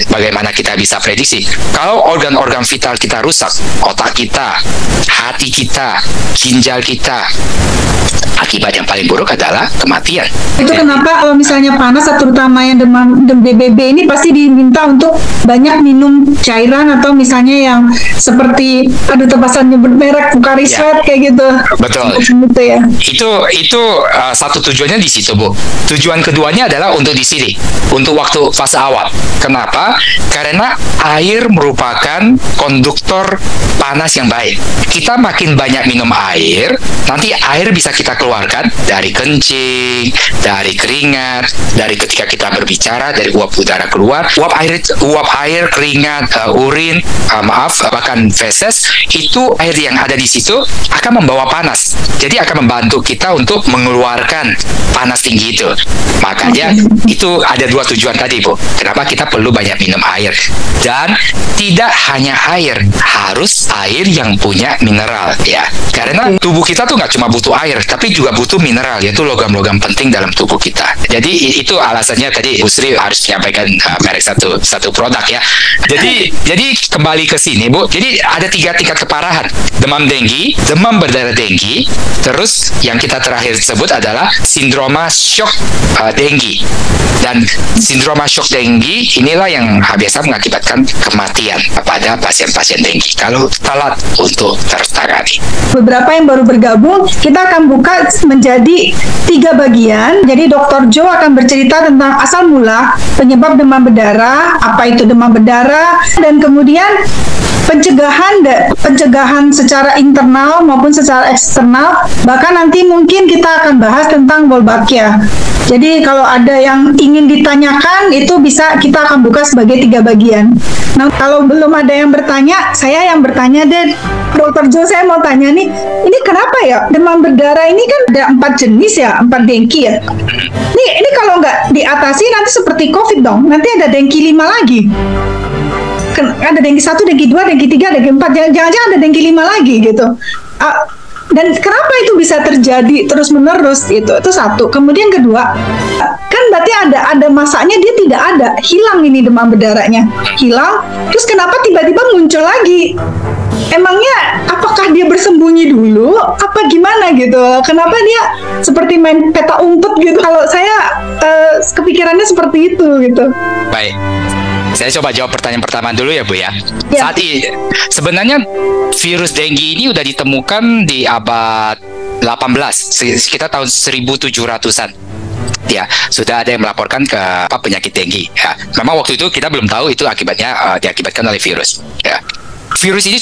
Bagaimana kita bisa prediksi kalau organ-organ vital kita rusak, otak kita, hati kita, ginjal kita, akibat yang paling buruk adalah kematian. Itu kenapa kalau misalnya panas, terutama yang demam DBB ini pasti diminta untuk banyak minum cairan atau misalnya yang seperti tepasan nyebut merek Pocari Sweat kayak gitu. Betul. Gitu ya. Itu satu tujuannya di situ, Bu. Tujuan keduanya adalah untuk di sini, untuk waktu fase awal. Kenapa? Karena air merupakan konduktor panas yang baik. Kita makin banyak minum air, nanti air bisa kita keluarkan dari kencing, dari keringat, dari ketika kita berbicara, dari uap udara keluar, uap air, keringat, urin, bahkan feses, itu air yang ada di situ akan membawa panas. Jadi akan membantu kita untuk mengeluarkan panas tinggi itu. Makanya itu ada dua tujuan tadi, Bu. Kenapa kita perlu banyak minum air? Dan tidak hanya air, harus air yang punya mineral, ya. Karena tubuh kita tuh nggak cuma butuh air, tapi juga butuh mineral, yaitu logam-logam penting dalam tubuh kita. Jadi itu alasannya tadi Bu Sri harus menyampaikan merek satu produk, ya. Jadi kembali ke sini, Bu. Jadi ada 3 tingkat keparahan: demam denggi, demam berdarah denggi, terus yang kita terakhir sebut adalah sindroma shock denggi. Dan sindroma shock denggi inilah yang biasa mengakibatkan kematian pada pasien-pasien denggi kalau telat untuk tertangani. Beberapa yang baru bergabung, kita akan buka menjadi 3 bagian. Jadi Dr. Joe akan bercerita tentang asal mula penyebab demam berdarah, apa itu demam berdarah, dan kemudian pencegahan secara internal maupun secara eksternal. Bahkan nanti mungkin kita akan bahas tentang Wolbachia. Jadi kalau ada yang ingin ditanyakan, itu bisa kita akan buka sebagai 3 bagian. Nah, kalau belum ada yang bertanya, saya yang bertanya deh. Dr. Joe, saya mau tanya nih, ini kenapa ya demam berdarah ini kan ada 4 jenis ya, 4 dengki ya. Ini kalau nggak diatasi nanti seperti COVID dong, nanti ada dengki 5 lagi. Ada dengki 1, dengki 2, dengki 3, dengki 4, jangan-jangan ada dengki 5 lagi gitu. Dan kenapa itu bisa terjadi terus-menerus itu satu. Kemudian kedua, kan berarti ada masanya dia tidak ada, hilang ini demam berdarahnya, hilang. Terus kenapa tiba-tiba muncul lagi? Emangnya apakah dia bersembunyi dulu? Apa gimana gitu? Kenapa dia seperti main peta umpet gitu? Kalau saya kepikirannya seperti itu gitu. Baik. Saya coba jawab pertanyaan pertama dulu ya, Bu, ya. Ya. Saat ini sebenarnya virus denggi ini udah ditemukan di abad 18, sekitar tahun 1700-an. Ya, sudah ada yang melaporkan ke penyakit denggi. Ya. Memang waktu itu kita belum tahu itu akibatnya diakibatkan oleh virus. Ya. Virus ini